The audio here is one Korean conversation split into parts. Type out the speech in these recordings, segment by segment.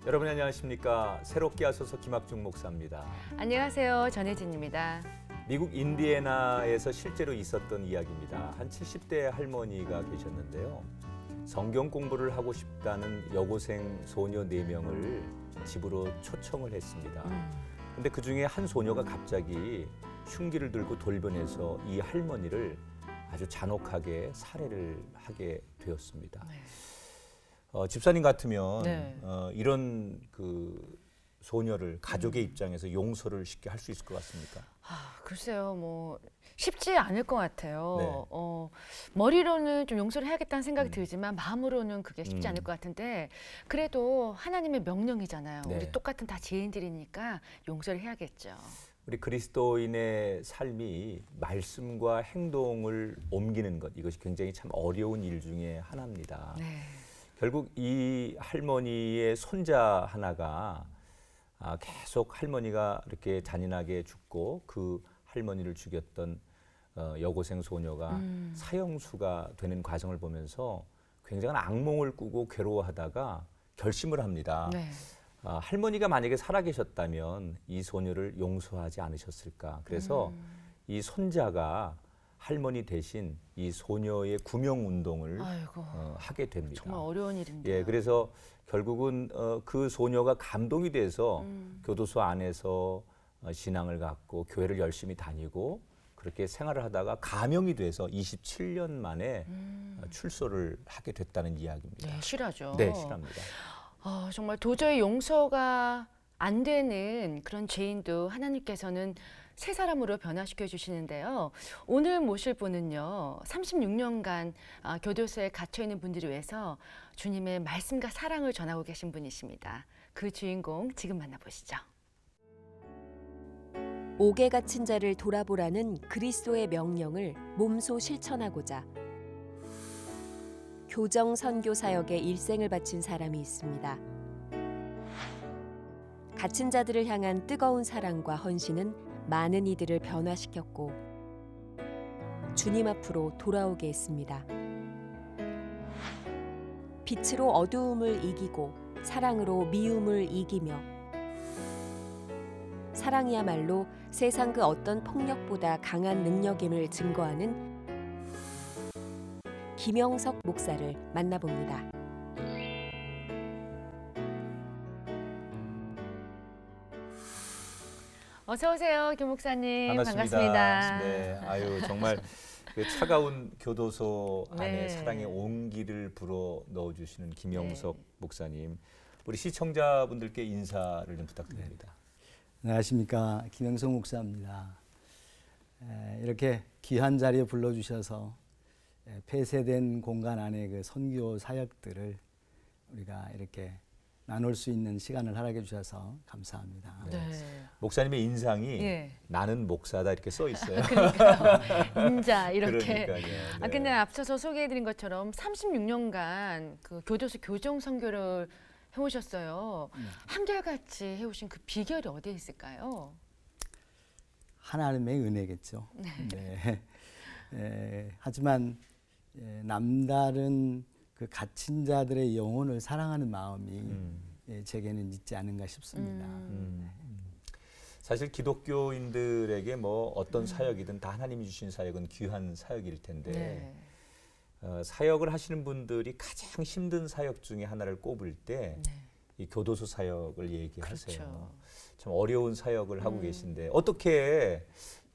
여러분 안녕하십니까? 새롭게 하소서 김학중 목사입니다. 안녕하세요. 전혜진입니다. 미국 인디애나에서 실제로 있었던 이야기입니다. 한 70대 할머니가 계셨는데요. 성경 공부를 하고 싶다는 여고생 소녀 4명을 집으로 초청을 했습니다. 근데 그중에 한 소녀가 갑자기 흉기를 들고 돌변해서 이 할머니를 아주 잔혹하게 살해를 하게 되었습니다. 네. 집사님 같으면 네. 이런 소녀를 가족의 입장에서 용서를 쉽게 할 수 있을 것 같습니까? 글쎄요, 뭐 쉽지 않을 것 같아요. 네. 머리로는 좀 용서를 해야겠다는 생각이 들지만 마음으로는 그게 쉽지 않을 것 같은데 그래도 하나님의 명령이잖아요. 네. 우리 똑같은 다 죄인들이니까 용서를 해야겠죠. 우리 그리스도인의 삶이 말씀과 행동을 옮기는 것, 이것이 굉장히 참 어려운 일 중에 하나입니다. 네. 결국 이 할머니의 손자 하나가 계속 할머니가 이렇게 잔인하게 죽고 그 할머니를 죽였던 여고생 소녀가 사형수가 되는 과정을 보면서 굉장한 악몽을 꾸고 괴로워하다가 결심을 합니다. 네. 할머니가 만약에 살아계셨다면 이 소녀를 용서하지 않으셨을까. 그래서 이 손자가 할머니 대신 이 소녀의 구명운동을 하게 됩니다. 정말 어려운 일인데. 예, 그래서 결국은 그 소녀가 감동이 돼서 교도소 안에서 신앙을 갖고 교회를 열심히 다니고 그렇게 생활을 하다가 감형이 돼서 27년 만에 출소를 하게 됐다는 이야기입니다. 네, 실화죠. 네, 실합니다. 정말 도저히 용서가 안 되는 그런 죄인도 하나님께서는 새 사람으로 변화시켜 주시는데요. 오늘 모실 분은요, 36년간 교도소에 갇혀 있는 분들을 위해서 주님의 말씀과 사랑을 전하고 계신 분이십니다. 그 주인공 지금 만나보시죠. 옥에 갇힌 자를 돌아보라는 그리스도의 명령을 몸소 실천하고자 교정 선교 사역에 일생을 바친 사람이 있습니다. 갇힌 자들을 향한 뜨거운 사랑과 헌신은 많은 이들을 변화시켰고 주님 앞으로 돌아오게 했습니다. 빛으로 어두움을 이기고 사랑으로 미움을 이기며 사랑이야말로 세상 그 어떤 폭력보다 강한 능력임을 증거하는 김영석 목사를 만나봅니다. 어서 오세요, 김 목사님. 반갑습니다. 네, 아유 정말 그 차가운 교도소 안에 네. 사랑의 온기를 불어 넣어주시는 김영석 목사님, 우리 시청자분들께 인사를 좀 부탁드립니다. 안녕하십니까, 김영석 목사입니다. 이렇게 귀한 자리에 불러주셔서 폐쇄된 공간 안에 그 선교 사역들을 우리가 이렇게 나눌 수 있는 시간을 허락해 주셔서 감사합니다. 네. 목사님의 인상이 예. 나는 목사다 이렇게 써 있어요. 그러니까요. 인자 이렇게. 그러니까요. 네. 근데 앞서서 소개해드린 것처럼 36년간 그 교도소 교정 선교를 해오셨어요. 한결같이 해오신 그 비결이 어디에 있을까요? 하나님의 은혜겠죠. 네. 하지만 남다른 그 갇힌 자들의 영혼을 사랑하는 마음이 제게는 있지 않은가 싶습니다. 사실 기독교인들에게 뭐 어떤 사역이든 다 하나님이 주신 사역은 귀한 사역일 텐데 네. 사역을 하시는 분들이 가장 힘든 사역 중에 하나를 꼽을 때 이 교도소 사역을 얘기하세요. 그렇죠. 참 어려운 사역을 하고 계신데 어떻게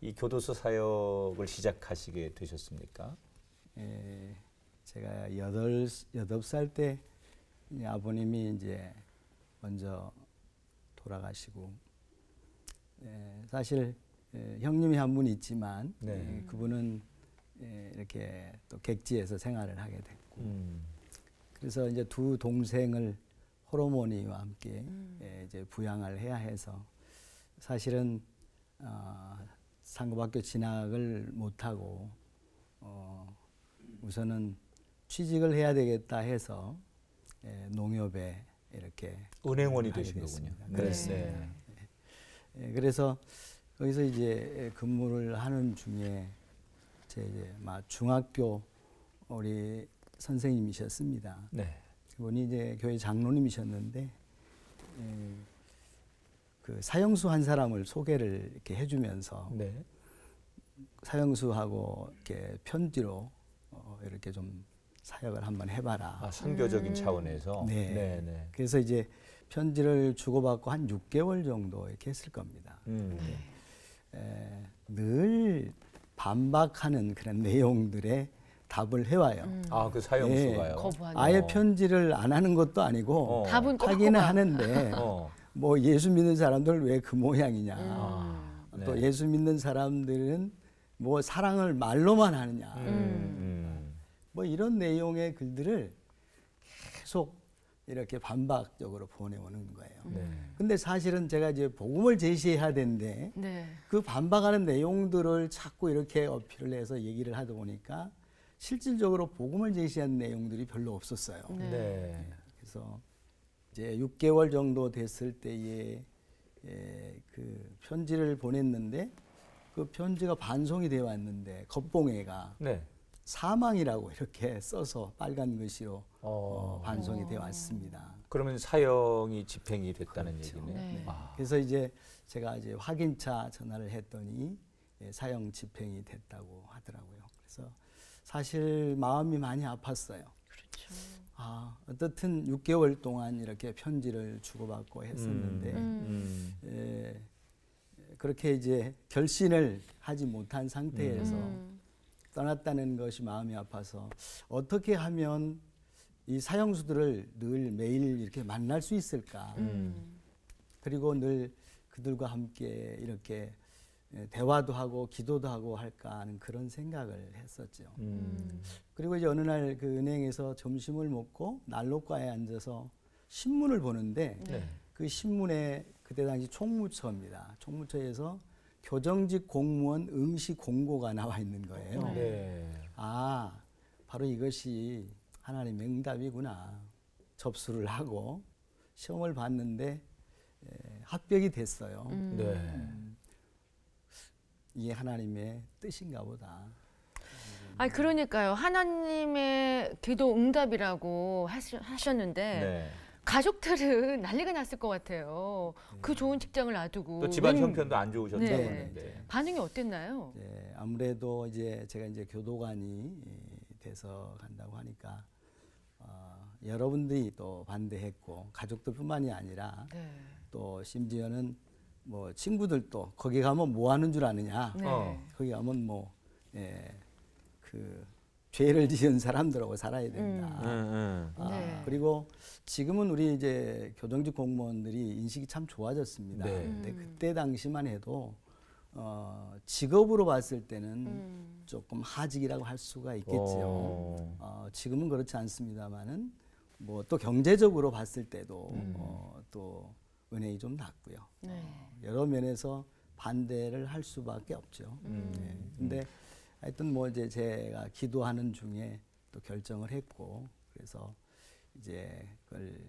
이 교도소 사역을 시작하시게 되셨습니까? 제가 8살 때 아버님이 이제 먼저 돌아가시고, 사실 형님이 한 분 있지만 그분은 이렇게 또 객지에서 생활을 하게 됐고, 그래서 이제 두 동생을 호르몬이와 함께 이제 부양을 해야 해서 사실은 상고학교 진학을 못하고 우선은 취직을 해야 되겠다 해서 농협에 이렇게 은행원이 하게 되신 됐습니다. 거군요. 그렇습니다. 그래서 거기서 이제 근무를 하는 중에 제 이제 중학교 우리 선생님이셨습니다. 네. 그분이 이제 교회 장로님이셨는데 그 사형수 한 사람을 소개를 이렇게 해주면서 네. 사형수하고 이렇게 편지로 이렇게 좀 사역을 한번 해봐라. 아, 선교적인 차원에서. 네. 네, 네. 그래서 이제 편지를 주고받고 한 6개월 정도 이렇게 했을 겁니다. 늘 반박하는 그런 내용들의 답을 해와요. 아, 그 사형수가요. 거부하는. 아예 편지를 안 하는 것도 아니고 답은 하기는 꼬박꼬박. 하는데 뭐 예수 믿는 사람들 왜 그 모양이냐. 네. 또 예수 믿는 사람들은 뭐 사랑을 말로만 하느냐. 뭐 이런 내용의 글들을 계속 이렇게 반박적으로 보내오는 거예요. 네. 근데 사실은 제가 이제 복음을 제시해야 되는데 네. 그 반박하는 내용들을 자꾸 이렇게 어필을 해서 얘기를 하다 보니까 실질적으로 복음을 제시한 내용들이 별로 없었어요. 네. 네. 그래서 이제 6개월 정도 됐을 때에 그 편지를 보냈는데 그 편지가 반송이 되어 왔는데 겉봉에가 네. 사망이라고 이렇게 써서 빨간 글씨로 반송이 되어 왔습니다. 그러면 사형이 집행이 됐다는 그렇죠. 얘기네요. 네. 아. 그래서 이제 제가 이제 확인차 전화를 했더니 사형 집행이 됐다고 하더라고요. 그래서 사실 마음이 많이 아팠어요. 그렇죠. 아, 어떻든 6개월 동안 이렇게 편지를 주고받고 했었는데 그렇게 이제 결신을 하지 못한 상태에서 떠났다는 것이 마음이 아파서 어떻게 하면 이 사형수들을 늘 매일 이렇게 만날 수 있을까? 그리고 늘 그들과 함께 이렇게 대화도 하고 기도도 하고 할까 하는 그런 생각을 했었죠. 그리고 이제 어느 날 그 은행에서 점심을 먹고 난로가에 앉아서 신문을 보는데 네. 그 신문에 그때 당시 총무처입니다. 총무처에서 교정직 공무원 응시 공고가 나와 있는 거예요. 네. 아, 바로 이것이 하나님의 응답이구나. 접수를 하고 시험을 봤는데 합격이 됐어요. 네. 이게 하나님의 뜻인가 보다. 아니 그러니까요. 하나님의 기도 응답이라고 하셨는데 네. 가족들은 난리가 났을 것 같아요. 그 좋은 직장을 놔두고 또 집안 형편도 안 좋으셨다고 네. 하는데. 반응이 어땠나요? 아무래도 이제 제가 이제 교도관이 돼서 간다고 하니까 여러분들이 또 반대했고 가족들뿐만이 아니라 네. 또 심지어는 뭐 친구들도 거기 가면 뭐 하는 줄 아느냐. 네. 거기 가면 뭐 그 죄를 지은 사람들하고 살아야 된다. 네. 그리고 지금은 우리 이제 교정직 공무원들이 인식이 참 좋아졌습니다. 네. 근데 그때 당시만 해도 직업으로 봤을 때는 조금 하직이라고 할 수가 있겠죠. 지금은 그렇지 않습니다만은 뭐 또 경제적으로 봤을 때도 또 은행이 좀 낮고요. 네. 여러 면에서 반대를 할 수밖에 없죠. 네. 근데 하여튼 뭐 이제 제가 기도하는 중에 또 결정을 했고 그래서 이제 그걸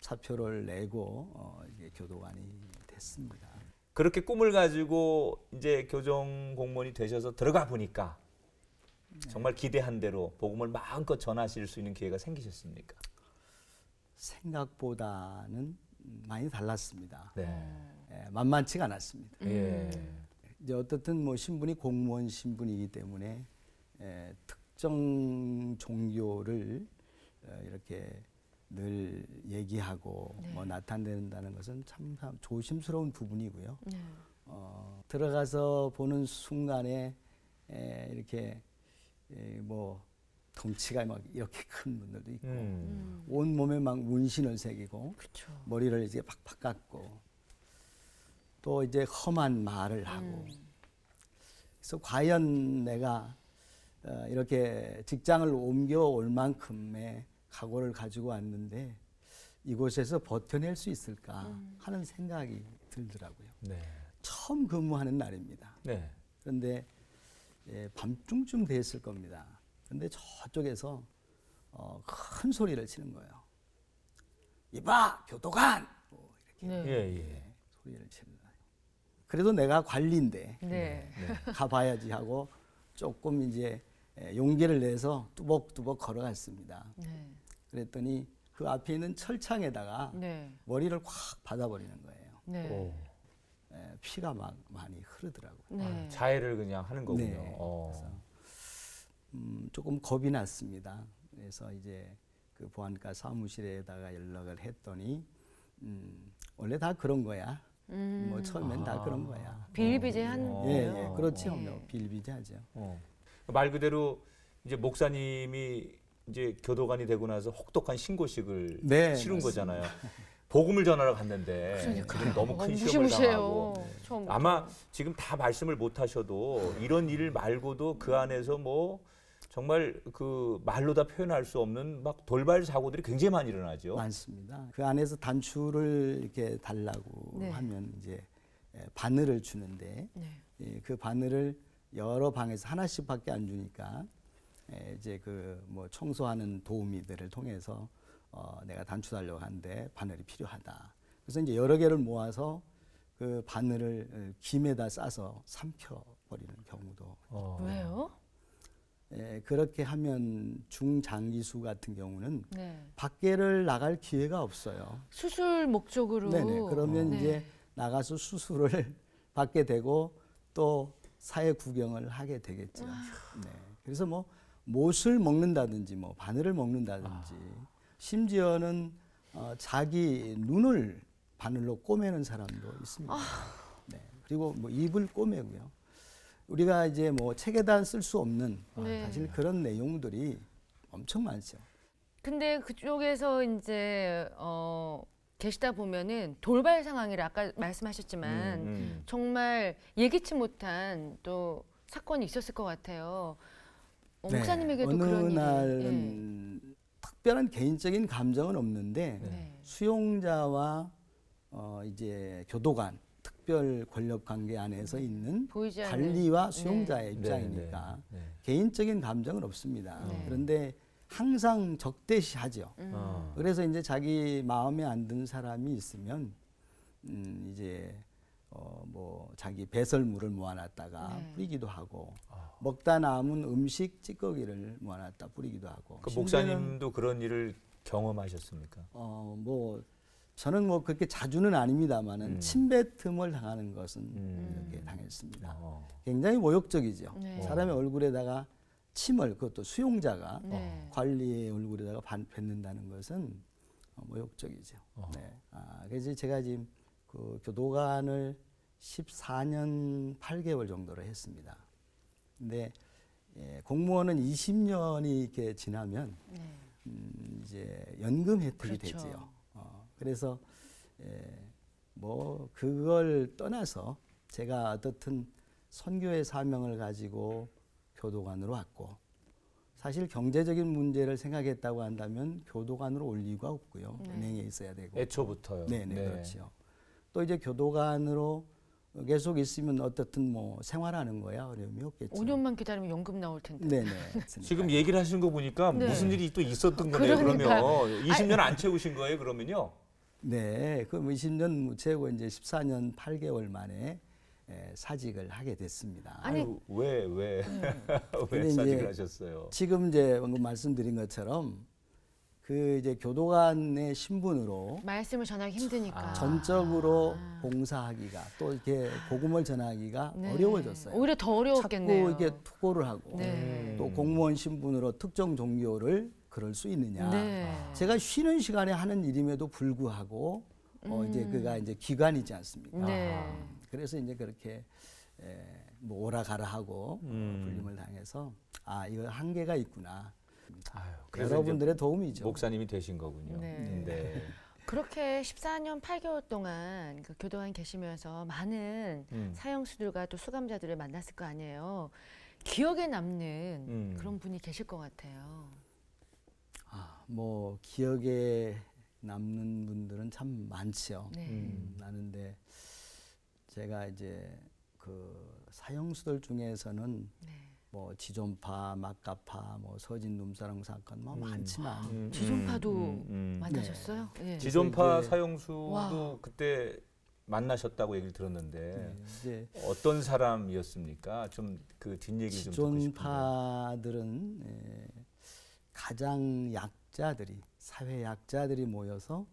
사표를 내고 이게 교도관이 됐습니다. 그렇게 꿈을 가지고 이제 교정 공무원이 되셔서 들어가 보니까 정말 기대한 대로 복음을 마음껏 전하실 수 있는 기회가 생기셨습니까? 생각보다는 많이 달랐습니다. 네. 만만치가 않았습니다. 예. 이제 어떻든 뭐 신분이 공무원 신분이기 때문에 특정 종교를 이렇게 늘 얘기하고 뭐 나타낸다는 것은 참 조심스러운 부분이고요. 네. 들어가서 보는 순간에 이렇게 뭐 덩치가 막 이렇게 큰 분들도 있고 온 몸에 막 문신을 새기고 그렇죠. 머리를 이제 팍팍 깎고 또 이제 험한 말을 하고 그래서 과연 내가 이렇게 직장을 옮겨올 만큼의 각오를 가지고 왔는데 이곳에서 버텨낼 수 있을까 하는 생각이 들더라고요. 네. 처음 근무하는 날입니다. 네. 그런데 밤중쯤 됐을 겁니다. 그런데 저쪽에서 큰 소리를 치는 거예요. 이봐 교도관! 뭐 이렇게 네. 예. 소리를 치는 거예요. 그래도 내가 관리인데 네. 가봐야지 하고 조금 이제 용기를 내서 뚜벅뚜벅 걸어갔습니다. 네. 그랬더니 그 앞에 있는 철창에다가 네. 머리를 확 받아버리는 거예요. 네. 오. 피가 막 많이 흐르더라고요. 네. 자해를 그냥 하는 거군요. 네. 그래서 조금 겁이 났습니다. 그래서 이제 그 보안과 사무실에다가 연락을 했더니 원래 다 그런 거야. 뭐 처음엔 다 그런 거야. 비일비재한 예, 거예요. 그렇죠. 네. 비일비재하죠. 말 그대로 이제 목사님이 이제 교도관이 되고 나서 혹독한 신고식을 네, 치른 맞습니다. 거잖아요. 복음을 전하러 갔는데 지금 너무 큰 시험을 당하고 처음부터. 아마 지금 다 말씀을 못 하셔도 이런 일 말고도 그 안에서 뭐 정말 그 말로 다 표현할 수 없는 막 돌발 사고들이 굉장히 많이 일어나죠. 많습니다. 그 안에서 단추를 이렇게 달라고 네. 하면 이제 바늘을 주는데 네. 그 바늘을 여러 방에서 하나씩밖에 안 주니까 이제 그 뭐 청소하는 도우미들을 통해서 내가 단추 달려고 하는데 바늘이 필요하다. 그래서 이제 여러 개를 모아서 그 바늘을 김에다 싸서 삼켜 버리는 경우도. 왜요? 그렇게 하면 중장기수 같은 경우는 네. 밖에를 나갈 기회가 없어요. 수술 목적으로. 네네. 그러면 네. 이제 나가서 수술을 받게 되고 또 사회 구경을 하게 되겠죠. 네. 그래서 뭐 못을 먹는다든지 뭐 바늘을 먹는다든지 심지어는 자기 눈을 바늘로 꼬매는 사람도 있습니다. 네. 그리고 뭐 입을 꼬매고요. 우리가 이제 뭐 책에다 쓸 수 없는 네. 사실 그런 내용들이 엄청 많죠. 근데 그쪽에서 이제 계시다 보면은 돌발 상황이라 아까 말씀하셨지만 정말 예기치 못한 또 사건이 있었을 것 같아요. 목사님에게도 어느 그런 일이. 날은 특별한 개인적인 감정은 없는데 네. 수용자와 이제 교도관 특별 권력 관계 안에서 있는 보이지 않는. 관리와 수용자의 네. 입장이니까 네. 개인적인 감정은 없습니다. 네. 그런데 항상 적대시하죠. 음. 그래서 이제 자기 마음에 안 드는 사람이 있으면 이제 뭐 자기 배설물을 모아놨다가 네. 뿌리기도 하고 먹다 남은 음식 찌꺼기를 모아놨다 뿌리기도 하고. 그 심지어는 목사님도 그런 일을 경험하셨습니까? 뭐 저는 뭐 그렇게 자주는 아닙니다만은 침뱉음을 당하는 것은 이렇게 당했습니다. 굉장히 모욕적이죠. 네. 사람의 얼굴에다가 침을 그것도 수용자가 네. 관리의 얼굴에다가 뱉는다는 것은 모욕적이죠. 네. 그래서 제가 지금 그 교도관을 14년 8개월 정도를 했습니다. 근데 공무원은 20년이 이렇게 지나면 이제 연금 혜택이 그렇죠. 되지요. 그래서 뭐 그걸 떠나서 제가 어떻든 선교의 사명을 가지고 교도관으로 왔고 사실 경제적인 문제를 생각했다고 한다면 교도관으로 올 이유가 없고요. 은행에 있어야 되고. 애초부터요. 네네 그렇죠. 또 이제 교도관으로 계속 있으면 어떻든 뭐 생활하는 거야 어려움이 없겠죠. 5년만 기다리면 연금 나올 텐데. 네네. 지금 얘기를 하시는 거 보니까 네. 무슨 일이 또 있었던 거네요. 그러니까. 그러면 20년 안 채우신 거예요, 그러면요? 네, 그 20년 못 채우고 이제 14년 8개월 만에 사직을 하게 됐습니다. 아니, 아유, 왜 왜 근데 사직을 이제 하셨어요? 지금 이제 방금 말씀드린 것처럼 그 이제 교도관의 신분으로 말씀을 전하기 힘드니까. 전적으로 봉사하기가 또 이렇게 복음을 전하기가 네. 어려워졌어요. 오히려 더 어려웠겠네요. 자꾸 이렇게 투고를 하고 네. 또 공무원 신분으로 특정 종교를 그럴 수 있느냐. 네. 제가 쉬는 시간에 하는 일임에도 불구하고 이제 그가 이제 기관이지 않습니까? 네. 그래서 이제 그렇게 뭐 오라 가라 하고 불림을 당해서 이거 한계가 있구나. 그래서 여러분들의 도움이죠. 목사님이 되신 거군요. 네. 네. 그렇게 14년 8개월 동안 그 교도관 계시면서 많은 사형수들과 또 수감자들을 만났을 거 아니에요. 기억에 남는 그런 분이 계실 것 같아요. 뭐 기억에 남는 분들은 참 많죠. 네. 많은데 제가 이제 그 사형수들 중에서는 네. 뭐 지존파, 막가파, 뭐 서진 눈사람 사건 뭐 많지만 지존파도 만나셨어요? 네. 지존파 이제- 사형수도 와. 그때 만나셨다고 얘기를 들었는데 이제 어떤 사람이었습니까? 좀 그 뒷얘기 좀 듣고 싶은데. 지존파들은 가장 약자들이 사회 약자들이 모여서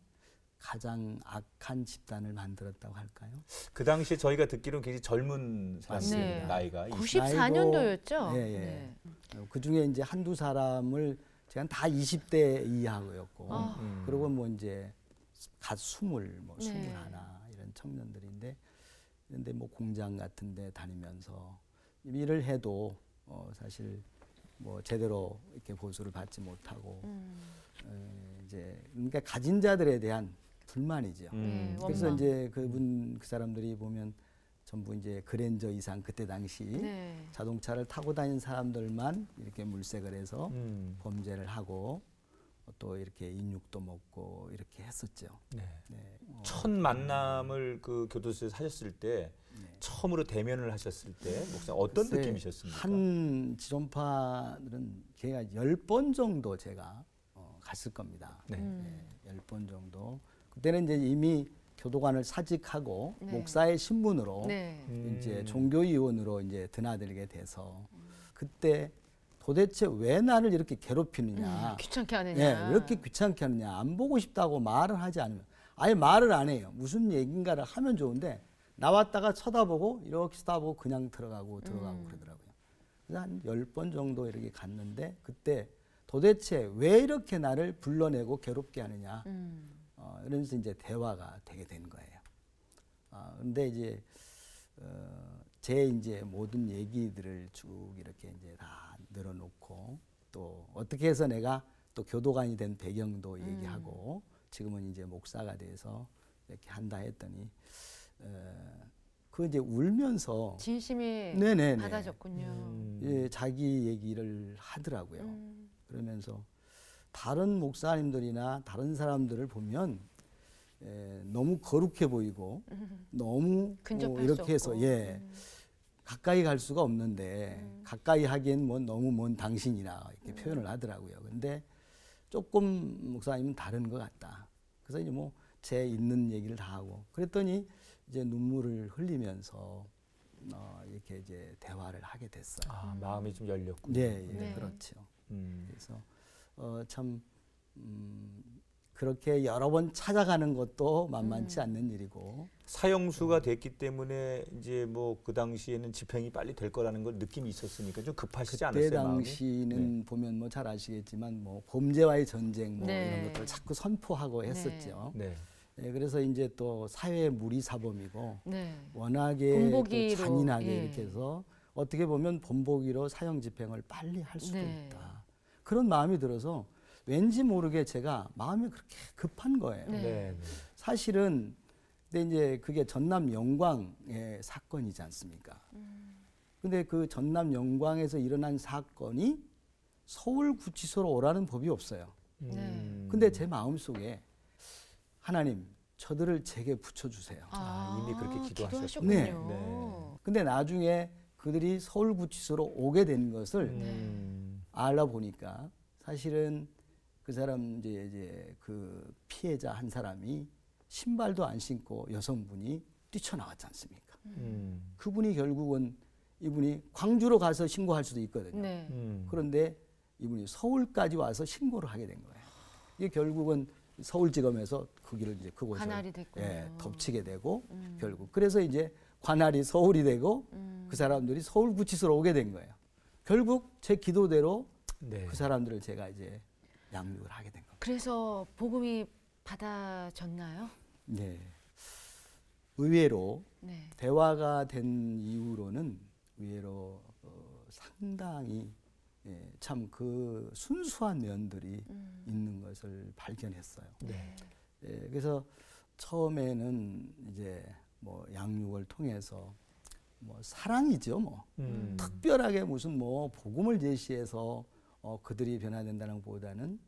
가장 악한 집단을 만들었다고 할까요? 그 당시에 저희가 듣기로는 굉장히 젊은 사람입니다. 네. 나이가 94년도였죠? 예, 예. 그 중에 이제 한두 사람을 제가 다 20대 이하였고, 그리고 뭐 이제 갓 20, 뭐 네. 21 이런 청년들인데, 그런데 뭐 공장 같은데 다니면서 일을 해도 사실 뭐 제대로 이렇게 보수를 받지 못하고, 이제 그러니까 가진 자들에 대한 불만이죠. 그래서 원망. 이제 그 사람들이 보면 전부 이제 그랜저 이상 그때 당시 네. 자동차를 타고 다니는 사람들만 이렇게 물색을 해서 범죄를 하고 또 이렇게 인육도 먹고 이렇게 했었죠. 네. 네. 첫 만남을 그 교도소에서 하셨을 때 네. 처음으로 대면을 하셨을 때 목사님 어떤 글쎄, 느낌이셨습니까? 한 지존파들은 걔가 10번 정도 제가 갔을 겁니다. 네. 10번 정도. 그때는 이제 이미 교도관을 사직하고 네. 목사의 신분으로 네. 이제 종교위원으로 이제 드나들게 돼서 그때 도대체 왜 나를 이렇게 괴롭히느냐, 귀찮게 하느냐. 예, 이렇게 귀찮게 하느냐, 안 보고 싶다고 말을 하지 않으면 아예 말을 안 해요. 무슨 얘긴가를 하면 좋은데 나왔다가 쳐다보고 이렇게 쳐다보고 그냥 들어가고 그러더라고요. 그래서 한 10번 정도 이렇게 갔는데 그때 도대체 왜 이렇게 나를 불러내고 괴롭게 하느냐, 이러면서 이제 대화가 되게 된 거예요. 근데 이제 제 이제 모든 얘기들을 쭉 이렇게 이제 다 늘어놓고 또 어떻게 해서 내가 또 교도관이 된 배경도 얘기하고 지금은 이제 목사가 돼서 이렇게 한다 했더니 그 이제 울면서 진심이 네네네. 받아졌군요. 예, 자기 얘기를 하더라고요. 그러면서 다른 목사님들이나 다른 사람들을 보면 너무 거룩해 보이고 너무 근접할 수 이렇게 해서 없고. 예, 가까이 갈 수가 없는데 가까이 하기엔 뭐 너무 먼 당신이라 이렇게 표현을 하더라고요. 근데 조금 목사님은 다른 것 같다. 그래서 이제 뭐 제 있는 얘기를 다 하고 그랬더니 이제 눈물을 흘리면서 이렇게 이제 대화를 하게 됐어요. 아, 마음이 좀 열렸군요. 네, 예, 네. 그렇죠. 그래서 참 그렇게 여러 번 찾아가는 것도 만만치 않는 일이고 사형수가 됐기 때문에 이제 뭐 그 당시에는 집행이 빨리 될 거라는 걸 느낌이 있었으니까 좀 급하시지 않았어요? 그때 마음이? 당시는 네. 보면 뭐 잘 아시겠지만 뭐 범죄와의 전쟁 뭐 네. 이런 것들을 자꾸 선포하고 했었죠. 네. 예, 그래서 이제 또 사회 무리사범이고 네. 워낙에 또 본보기로, 잔인하게 예. 이렇게 해서 어떻게 보면 본보기로 사형 집행을 빨리 할 수도 네. 있다. 그런 마음이 들어서 왠지 모르게 제가 마음이 그렇게 급한 거예요. 네. 네. 사실은 근데 이제 그게 전남 영광의 사건이지 않습니까? 근데 그 전남 영광에서 일어난 사건이 서울구치소로 오라는 법이 없어요. 네. 근데 제 마음속에 하나님 저들을 제게 붙여주세요. 이미 그렇게 기도하셨군요. 네. 네. 근데 나중에 그들이 서울구치소로 오게 된 것을 알아보니까 사실은 그 사람 이제 그 피해자 한 사람이 신발도 안 신고 여성분이 뛰쳐나왔지 않습니까? 그분이 결국은 이분이 광주로 가서 신고할 수도 있거든요. 네. 그런데 이분이 서울까지 와서 신고를 하게 된 거예요. 이게 결국은 서울지검에서 그 길을 이제 그곳을 관할이 됐군요. 덮치게 되고 결국 그래서 이제 관할이 서울이 되고 그 사람들이 서울구치소로 오게 된 거예요. 결국 제 기도대로 네. 그 사람들을 제가 이제 양육을 하게 된 겁니다. 그래서 복음이 받아졌나요? 네. 의외로 네. 대화가 된 이후로는 의외로 상당히 참 그 순수한 면들이 있는 것을 발견했어요. 네. 그래서 처음에는 이제 뭐 양육을 통해서 뭐 사랑이죠, 뭐 특별하게 무슨 뭐 복음을 제시해서 그들이 변화된다는 것보다는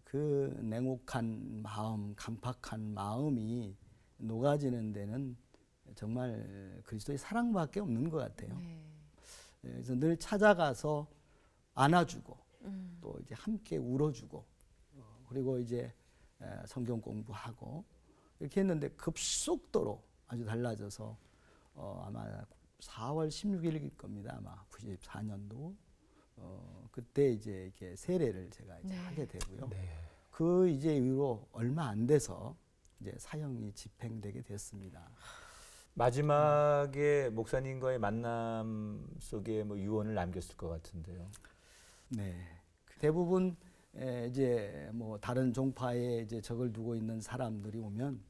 그 냉혹한 마음, 간팍한 마음이 녹아지는 데는 정말 그리스도의 사랑밖에 없는 것 같아요. 네. 그래서 늘 찾아가서 안아주고 또 이제 함께 울어주고 그리고 이제 성경 공부하고 이렇게 했는데 급속도로 아주 달라져서 아마 4월 16일일 겁니다. 아마 94년도 그때 이제 이렇게 세례를 제가 이제 네. 하게 되고요. 네. 그 이제 이후로 얼마 안 돼서 이제 사형이 집행되게 됐습니다. 마지막에 목사님과의 만남 속에 뭐 유언을 남겼을 것 같은데요. 네. 대부분 이제 뭐 다른 종파에 이제 적을 두고 있는 사람들이 오면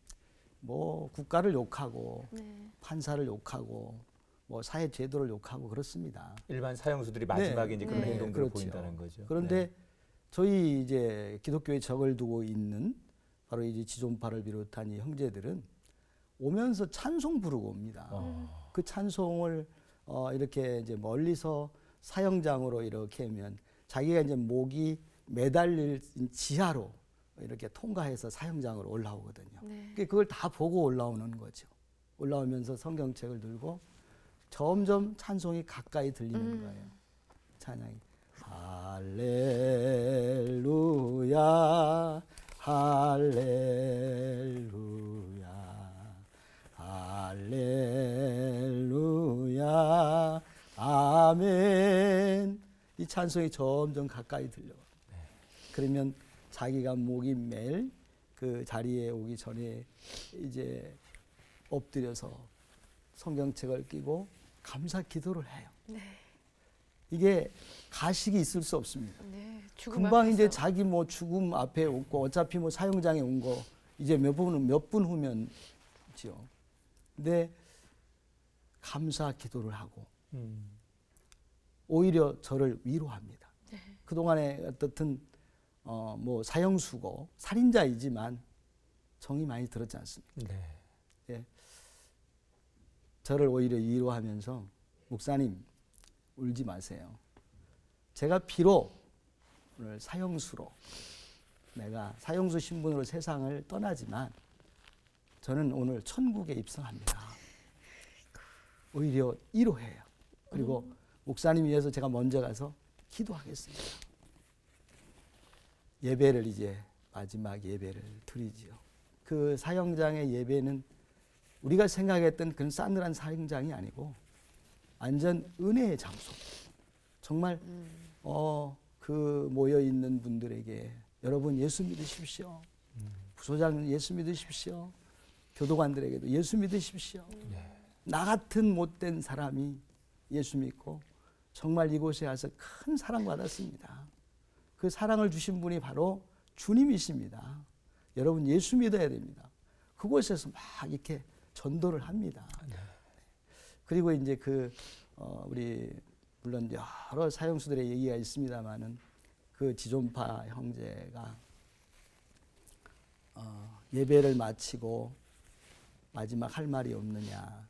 뭐 국가를 욕하고 네. 판사를 욕하고 뭐 사회 제도를 욕하고 그렇습니다. 일반 사형수들이 마지막에 이제 그런 네. 행동들을 그렇죠. 보인다는 거죠. 그런데 네. 저희 이제 기독교에 적을 두고 있는 바로 이제 지존파를 비롯한 이 형제들은 오면서 찬송 부르고 옵니다. 그 찬송을 이렇게 이제 멀리서 사형장으로 이렇게 하면 자기가 이제 목이 매달릴 지하로 이렇게 통과해서 사형장으로 올라오거든요. 네. 그걸 다 보고 올라오는 거죠. 올라오면서 성경책을 들고 점점 찬송이 가까이 들리는 거예요. 찬양이 할렐루야 할렐루야 할렐루야 아멘. 이 찬송이 점점 가까이 들려. 그러면 자기가 목이 맬 그 자리에 오기 전에 이제 엎드려서 성경책을 끼고 감사 기도를 해요. 네. 이게 가식이 있을 수 없습니다. 네. 죽음 금방 앞에서. 이제 자기 뭐 죽음 앞에 오고 어차피 뭐 사형장에 온 거 이제 몇 분 후면 지요. 근데 감사 기도를 하고 오히려 저를 위로합니다. 네. 그동안에 어떻든 뭐 사형수고 살인자이지만 정이 많이 들었지 않습니까? 네. 예. 저를 오히려 위로하면서 목사님 울지 마세요. 제가 비록 오늘 사형수로 내가 사형수 신분으로 세상을 떠나지만 저는 오늘 천국에 입성합니다. 오히려 위로해요. 그리고 목사님 위해서 제가 먼저 가서 기도하겠습니다. 예배를 이제 마지막 예배를 드리지요. 그 사형장의 예배는 우리가 생각했던 그런 싸늘한 사형장이 아니고 완전 은혜의 장소. 정말 그 모여 있는 분들에게 여러분 예수 믿으십시오. 부소장 예수 믿으십시오. 교도관들에게도 예수 믿으십시오. 나 같은 못된 사람이 예수 믿고 정말 이곳에 와서 큰 사랑받았습니다. 그 사랑을 주신 분이 바로 주님이십니다. 여러분 예수 믿어야 됩니다. 그곳에서 막 이렇게 전도를 합니다. 그리고 이제 우리 물론 여러 사형수들의 얘기가 있습니다만은 그 지존파 형제가 예배를 마치고 마지막 할 말이 없느냐.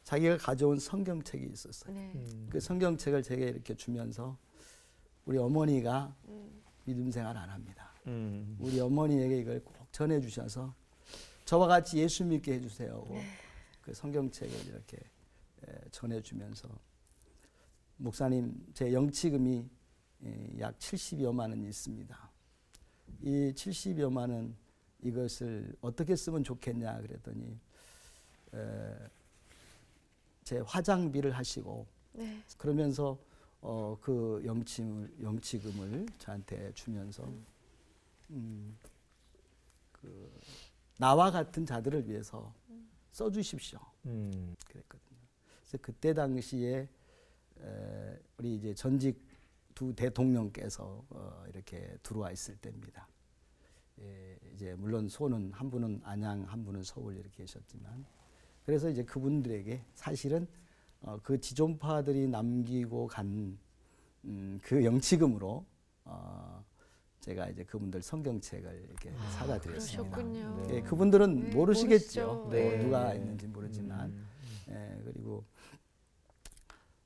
자기가 가져온 성경책이 있었어요. 네. 그 성경책을 제게 이렇게 주면서 우리 어머니가 믿음 생활 안 합니다. 우리 어머니에게 이걸 꼭 전해 주셔서 저와 같이 예수 믿게 해주세요. 그 성경책을 이렇게 전해 주면서 목사님 제 영치금이 약 70여만 원 있습니다. 이 70여만 원 이것을 어떻게 쓰면 좋겠냐 그랬더니 제 화장비를 하시고 네. 그러면서 그 영치금을 저한테 주면서 그 나와 같은 자들을 위해서 써주십시오. 그랬거든요. 그래서 그때 당시에 우리 이제 전직 두 대통령께서 이렇게 들어와 있을 때입니다. 예, 이제 물론 소는 한 분은 안양, 한 분은 서울 이렇게 계셨지만 그래서 이제 그분들에게 사실은 그 지존파들이 남기고 간 그 영치금으로 제가 이제 그분들 성경책을 이렇게 사다 드렸습니다. 그러셨군요. 예, 그분들은 네, 모르시겠죠. 모르시죠. 뭐 네. 누가 있는지 모르지만 그리고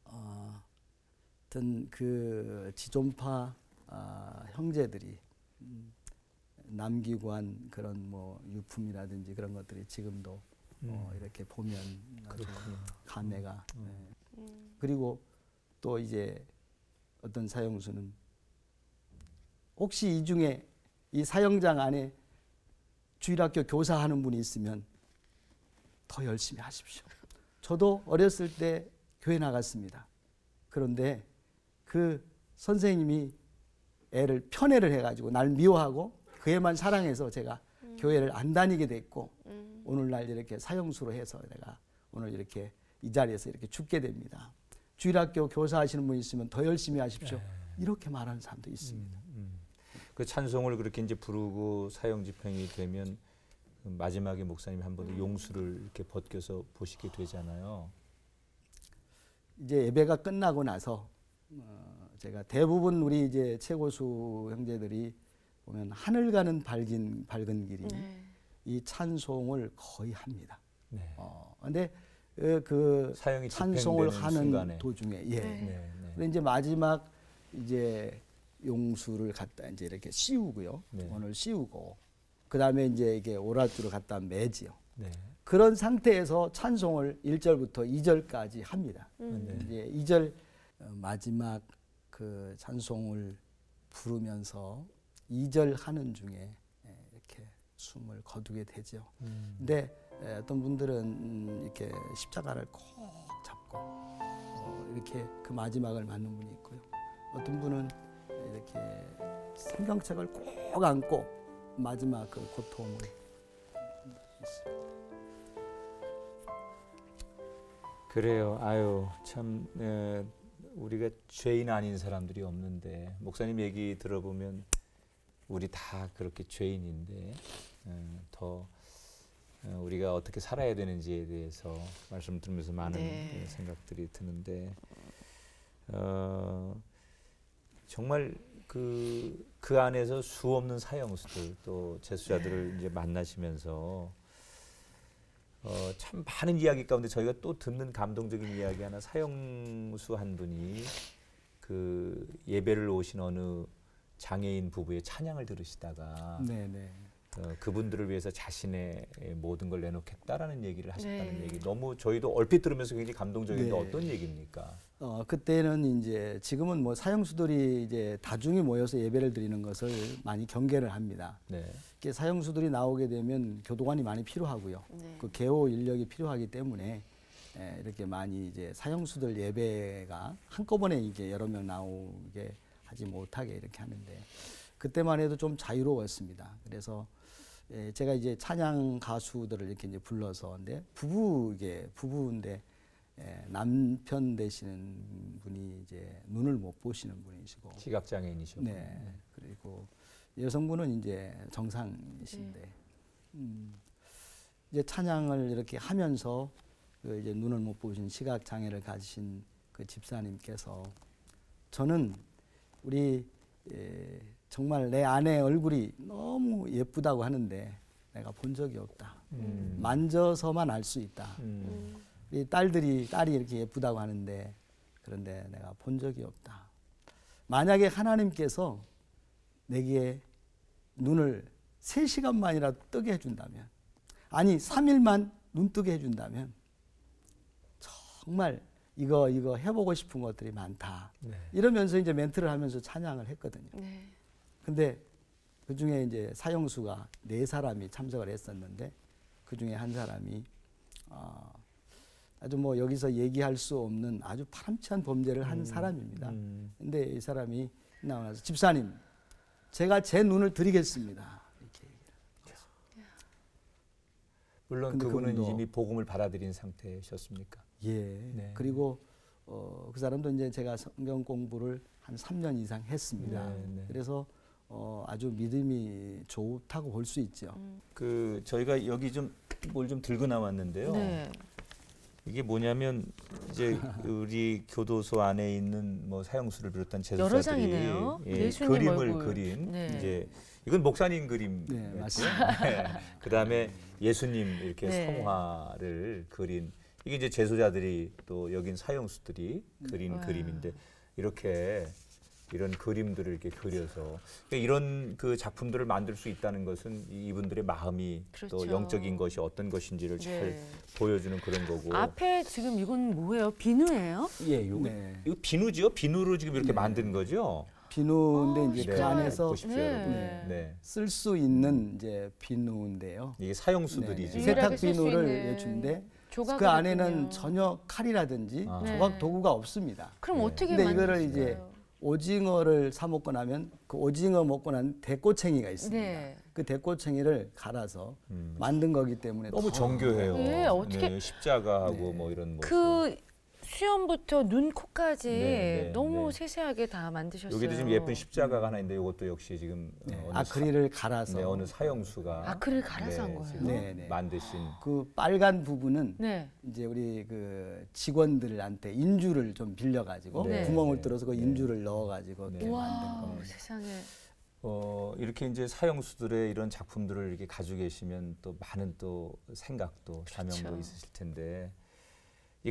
하여튼 그 지존파 형제들이 남기고 한 그런 뭐 유품이라든지 그런 것들이 지금도 이렇게 보면 아주 감회가 그리고 또 이제 어떤 사형수는 혹시 이 중에 이 사형장 안에 주일학교 교사하는 분이 있으면 더 열심히 하십시오. 저도 어렸을 때 교회 나갔습니다. 그런데 그 선생님이 애를 편애를 해가지고 날 미워하고 그애만 사랑해서 제가 교회를 안 다니게 됐고 오늘날 이렇게 사형수로 해서 내가 오늘 이렇게 이 자리에서 이렇게 죽게 됩니다. 주일학교 교사하시는 분 있으면 더 열심히 하십시오. 이렇게 말하는 사람도 있습니다. 그 찬송을 그렇게 이제 부르고 사형 집행이 되면 마지막에 목사님이 한 번 더 용수를 이렇게 벗겨서 보시게 되잖아요. 이제 예배가 끝나고 나서 제가 대부분 우리 이제 최고수 형제들이 보면 하늘 가는 밝은 길이 이 찬송을 거의 합니다. 네. 근데 그 사형이 찬송을 집행되는 하는 순간에. 도중에 네. 근데 이제 마지막 이제 용수를 갖다 이제 이렇게 씌우고요. 네. 오늘 씌우고 그다음에 이제 이게 오랏줄을 갖다 매지요. 네. 그런 상태에서 찬송을 1절부터 2절까지 합니다. 네. 이제 2절 마지막 그 찬송을 부르면서 2절 하는 중에 이렇게 숨을 거두게 되죠. 근데 어떤 분들은 이렇게 십자가를 꼭 잡고 이렇게 그 마지막을 맞는 분이 있고요. 어떤 분은 이렇게 성경책을 꼭 안고 마지막 그 고통을 있습니다. 그래요. 아유 참 우리가 죄인 아닌 사람들이 없는데 목사님 얘기 들어보면 우리 다 그렇게 죄인인데 더 우리가 어떻게 살아야 되는지에 대해서 말씀 들으면서 많은 생각들이 드는데 정말 그 안에서 수 없는 사형수들 또 재수자들을 이제 만나시면서 참 많은 이야기 가운데 저희가 또 듣는 감동적인 이야기 하나 사형수 한 분이 그 예배를 오신 어느 장애인 부부의 찬양을 들으시다가 그분들을 위해서 자신의 모든 걸 내놓겠다라는 얘기를 하셨다는 얘기 너무 저희도 얼핏 들으면서 굉장히 감동적인데 어떤 얘기입니까? 그때는 이제 지금은 뭐 사형수들이 이제 다중이 모여서 예배를 드리는 것을 많이 경계를 합니다. 이렇게 사형수들이 나오게 되면 교도관이 많이 필요하고요. 그 개호 인력이 필요하기 때문에 이렇게 많이 이제 사형수들 예배가 한꺼번에 이게 여러 명 나오게 하지 못하게 이렇게 하는데 그때만 해도 좀 자유로웠습니다. 그래서 제가 이제 찬양 가수들을 이렇게 이제 불러서 근데 부부인데 남편 되시는 분이 이제 눈을 못 보시는 분이시고 시각장애인이시고 그리고 여성분은 이제 정상이신데 이제 찬양을 이렇게 하면서 그 이제 눈을 못 보신 시각 장애를 가지신 그 집사님께서 저는 우리 정말 내 아내 얼굴이 너무 예쁘다고 하는데 내가 본 적이 없다. 만져서만 알 수 있다. 이 딸이 이렇게 예쁘다고 하는데 그런데 내가 본 적이 없다. 만약에 하나님께서 내게 눈을 3시간만이라도 뜨게 해준다면 아니 3일만 눈 뜨게 해준다면 정말 이거 해보고 싶은 것들이 많다. 이러면서 이제 멘트를 하면서 찬양을 했거든요. 근데 그 중에 이제 사형수가 4사람이 참석을 했었는데 그 중에 한 사람이 아주 뭐 여기서 얘기할 수 없는 아주 파렴치한 범죄를 한 사람입니다. 근데 이 사람이 나와서 집사님, 제가 제 눈을 드리겠습니다. 이렇게 얘기를. 물론 그분은 이미 복음을 받아들인 상태셨습니까? 그리고 그 사람도 이제 제가 성경 공부를 한 3년 이상 했습니다. 그래서 아주 믿음이 좋다고 볼 수 있죠. 그 저희가 여기 좀 뭘 좀 들고 나왔는데요. 이게 뭐냐면 이제 우리 교도소 안에 있는 뭐 사형수를 비롯한 여러 제수자들이 장이네요. 예수님 그림을 얼굴. 그린 이제 이건 목사님 그림 맞습니다. 그다음에 예수님 이렇게 성화를 그린 이게 이제 제소자들이 또 여긴 사형수들이 그린 그림인데 이런 그림들을 이렇게 그려서 그러니까 이런 그 작품들을 만들 수 있다는 것은 이분들의 마음이 또 영적인 것이 어떤 것인지를 잘 보여주는 그런 거고. 앞에 지금 이건 뭐예요? 비누예요? 이거 비누죠? 비누로 지금 이렇게 만든 거죠? 비누인데 이제 그 안에서 쓸 수 있는 이제 비누인데요. 이게 사형수들이 지금 세탁 비누를 준데 그 안에는 전혀 칼이라든지 조각 도구가 없습니다. 그럼 어떻게 근데 만드셨어요? 이거를 이제 오징어를 사 먹고 나면 그 오징어 먹고 난 대꼬챙이가 있습니다. 네. 그 대꼬챙이를 갈아서 만든 거기 때문에 너무 더 정교해요. 네, 어떻게- 네, 십자가하고 네. 뭐 이런 모습. 그 수염부터 눈, 코까지 네, 너무 네. 세세하게 다 만드셨어요. 여기도 지금 예쁜 십자가가 하나 있는데 이것도 역시 지금 네, 어느 아크릴을 갈아서 네, 어느 사형수가 아크릴 갈아서 한 거예요? 지금 네, 네. 만드신. 그 빨간 부분은 네. 이제 우리 그 직원들한테 인주를 좀 빌려가지고 네. 구멍을 네. 뚫어서 그 네. 인주를 넣어가지고 네. 이렇게 만든 와, 겁니다. 세상에. 이렇게 이제 사형수들의 이런 작품들을 이렇게 가지고 계시면 또 많은 또 생각도 사명도 그렇죠. 있으실 텐데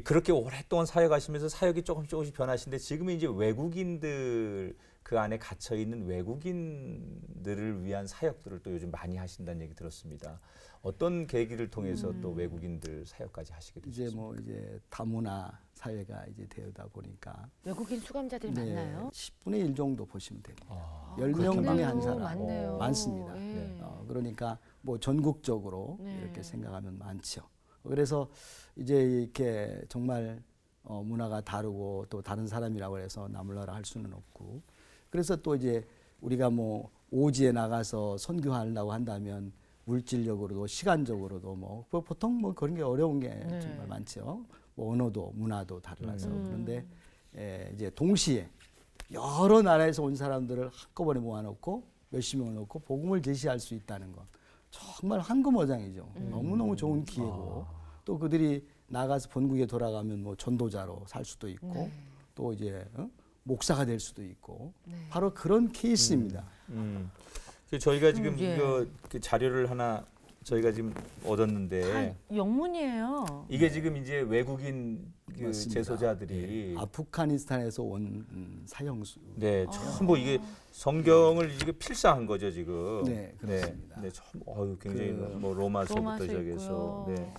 그렇게 오랫동안 사역하시면서 사역이 조금씩 변하시는데 지금은 이제 외국인들 그 안에 갇혀 있는 외국인들을 위한 사역들을 또 요즘 많이 하신다는 얘기 들었습니다. 어떤 계기를 통해서 또 외국인들 사역까지 하시게 이제 되셨습니까? 뭐 이제 다문화 사회가 이제 되다 보니까 외국인 수감자들이 많나요? 10분의 1 정도 보시면 됩니다. 아, 10명 중에 한 그렇겠네요. 사람 많네요. 많습니다. 네. 그러니까 뭐 전국적으로 네. 이렇게 생각하면 많죠. 그래서 이제 이렇게 정말 문화가 다르고 또 다른 사람이라고 해서 나몰라라 할 수는 없고 그래서 또 이제 우리가 뭐 오지에 나가서 선교하려고 한다면 물질적으로도 시간적으로도 뭐 보통 뭐 그런 게 어려운 게 네. 정말 많죠. 뭐 언어도 문화도 달라서 그런데 이제 동시에 여러 나라에서 온 사람들을 한꺼번에 모아놓고 몇십 명을 놓고 복음을 제시할 수 있다는 것 정말 황금어장이죠. 너무너무 좋은 기회고 또 그들이 나가서 본국에 돌아가면 뭐 전도자로 살 수도 있고 네. 또 이제 목사가 될 수도 있고 네. 바로 그런 케이스입니다. 저희가 지금 예. 그 자료를 하나 저희가 지금 얻었는데 다 영문이에요. 이게 지금 이제 외국인 그 맞습니다. 제소자들이 아프가니스탄에서 온 사형수. 네, 전부 이게 성경을 이게 필사한 거죠 지금. 네, 그렇습니다. 네, 굉장히 그 뭐 로마서부터 로마서 시작해서 있고요. 네,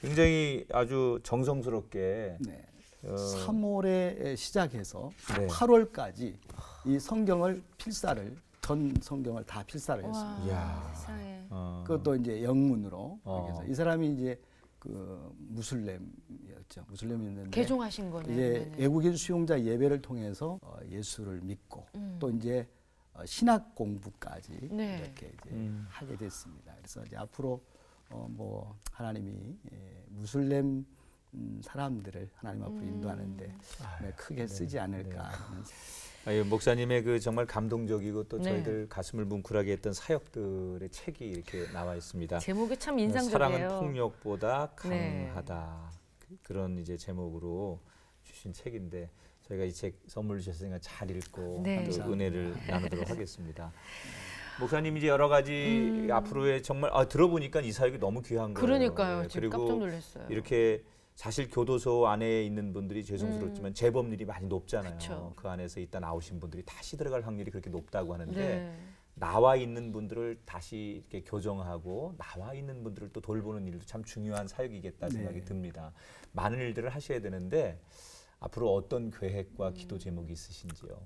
굉장히 아주 정성스럽게 네. 어, 3월에 시작해서 네. 8월까지 이 성경을 필사를 전 성경을 다 필사를 했습니다. 와, 이야. 세상에. 그것도 이제 영문으로 어. 그래서 이 사람이 이제 그 무슬림이었죠. 무슬림이었는데 개종하신 거네요. 이제 그러면은. 외국인 수용자 예배를 통해서 예수를 믿고 또 이제 신학 공부까지 네. 이렇게 이제 하게 됐습니다. 그래서 이제 앞으로 뭐 하나님이 무슬림 사람들을 하나님 앞으로 인도하는데 네, 크게 쓰지 않을까 하는 목사님의 그 정말 감동적이고 또 네. 저희들 가슴을 뭉클하게 했던 사역들의 책이 이렇게 나와 있습니다. 제목이 참 인상적이에요. 사랑은 폭력보다 네. 강하다. 그런 이제 제목으로 주신 책인데 저희가 이 책 선물 주셨으니까 잘 읽고 네. 또 감사합니다. 은혜를 나누도록 하겠습니다. 목사님 이제 여러 가지 앞으로의 정말 들어보니까 이 사역이 너무 귀한 거예요. 그러니까요. 네, 지금 그리고 깜짝 놀랐어요. 이렇게 사실 교도소 안에 있는 분들이 죄송스럽지만 재범률이 많이 높잖아요. 그쵸. 그 안에서 있다 나오신 분들이 다시 들어갈 확률이 그렇게 높다고 하는데 네. 나와 있는 분들을 다시 이렇게 교정하고 나와 있는 분들을 또 돌보는 일도 참 중요한 사역이겠다 생각이 네. 듭니다. 많은 일들을 하셔야 되는데 앞으로 어떤 계획과 기도 제목이 있으신지요?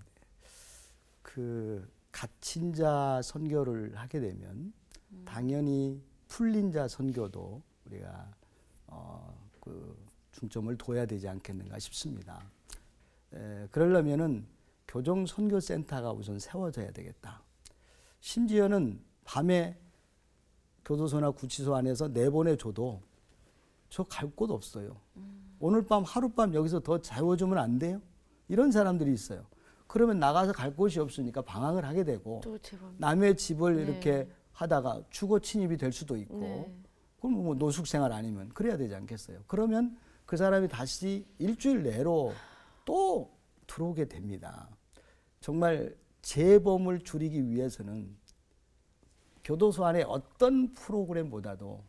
그 갇힌 자 선교를 하게 되면 당연히 풀린 자 선교도 우리가 그 중점을 둬야 되지 않겠는가 싶습니다. 그러려면은 교정 선교 센터가 우선 세워져야 되겠다. 심지어는 밤에 교도소나 구치소 안에서 내보내 줘도 저 갈 곳 없어요. 오늘 밤 하룻밤 여기서 더 재워주면 안 돼요? 이런 사람들이 있어요. 그러면 나가서 갈 곳이 없으니까 방황을 하게 되고 또 제법. 남의 집을 네. 이렇게 하다가 주거 침입이 될 수도 있고 네. 그럼 뭐 노숙 생활 아니면 그래야 되지 않겠어요? 그러면 그 사람이 다시 일주일 내로 또 들어오게 됩니다. 정말 재범을 줄이기 위해서는 교도소 안에 어떤 프로그램보다도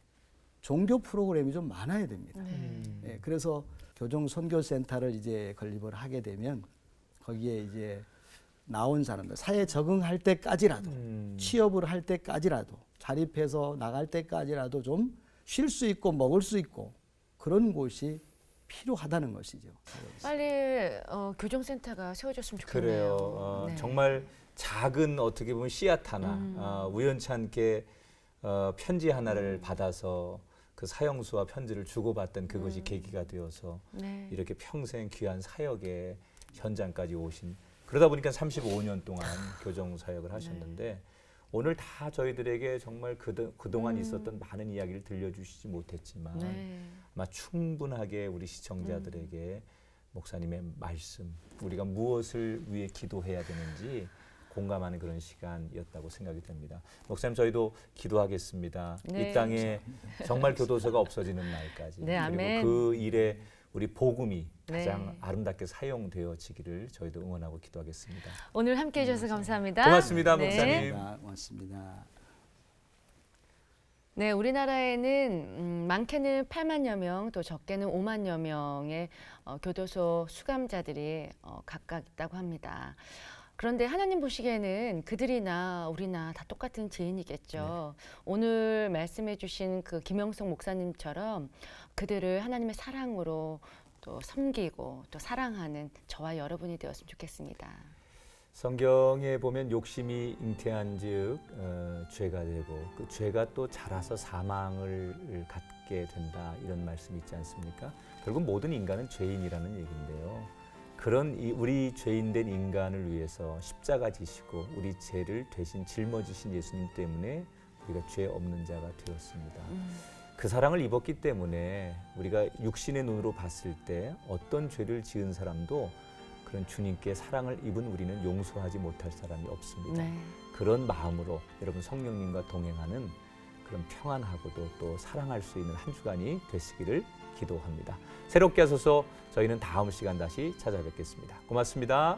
종교 프로그램이 좀 많아야 됩니다. 예, 그래서 교정 선교센터를 이제 건립을 하게 되면 거기에 이제 나온 사람들 사회에 적응할 때까지라도 취업을 할 때까지라도 자립해서 나갈 때까지라도 좀 쉴 수 있고 먹을 수 있고 그런 곳이 필요하다는 것이죠. 빨리 교정센터가 세워졌으면 좋겠네요. 그래요. 네. 정말 작은 어떻게 보면 씨앗 하나 우연치 않게 편지 하나를 받아서 그 사형수와 편지를 주고받던 그것이 계기가 되어서 네. 이렇게 평생 귀한 사역의 현장까지 오신 그러다 보니까 35년 동안 교정 사역을 하셨는데 오늘 다 저희들에게 정말 그동안 있었던 많은 이야기를 들려주시지 못했지만 아마 충분하게 우리 시청자들에게 목사님의 말씀, 우리가 무엇을 위해 기도해야 되는지 공감하는 그런 시간이었다고 생각이 됩니다. 목사님, 저희도 기도하겠습니다. 이 땅에 정말 교도소가 없어지는 날까지 네, 아멘. 그리고 그 일에 우리 복음이 가장 아름답게 사용되어지기를 저희도 응원하고 기도하겠습니다. 오늘 함께해 주셔서 감사합니다. 고맙습니다, 네. 목사님. 고맙습니다. 네, 우리나라에는 많게는 8만여 명, 또 적게는 5만여 명의 교도소 수감자들이 각각 있다고 합니다. 그런데 하나님 보시기에는 그들이나 우리나 다 똑같은 죄인이겠죠. 오늘 말씀해 주신 그 김영석 목사님처럼 그들을 하나님의 사랑으로 또 섬기고 또 사랑하는 저와 여러분이 되었으면 좋겠습니다. 성경에 보면 욕심이 잉태한즉 죄가 되고 그 죄가 또 자라서 사망을 갖게 된다, 이런 말씀이 있지 않습니까? 결국 모든 인간은 죄인이라는 얘기인데요. 그런 우리 죄인된 인간을 위해서 십자가 지시고 우리 죄를 대신 짊어지신 예수님 때문에 우리가 죄 없는 자가 되었습니다. 그 사랑을 입었기 때문에 우리가 육신의 눈으로 봤을 때 어떤 죄를 지은 사람도 그런 주님께 사랑을 입은 우리는 용서하지 못할 사람이 없습니다. 그런 마음으로 여러분 성령님과 동행하는 그런 평안하고도 또 사랑할 수 있는 한 주간이 되시기를 기도합니다. 새롭게 하소서. 저희는 다음 시간 다시 찾아뵙겠습니다. 고맙습니다.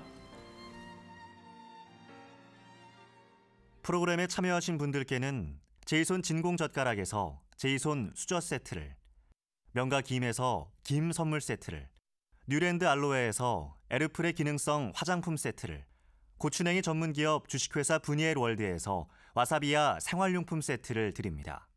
프로그램에 참여하신 분들께는 제이손 진공젓가락에서 제이손 수저 세트를, 명가 김에서 김 선물 세트를, 뉴랜드 알로에에서 에르플의 기능성 화장품 세트를, 고추냉이 전문기업 주식회사 브니엘 월드에서 와사비야 생활용품 세트를 드립니다.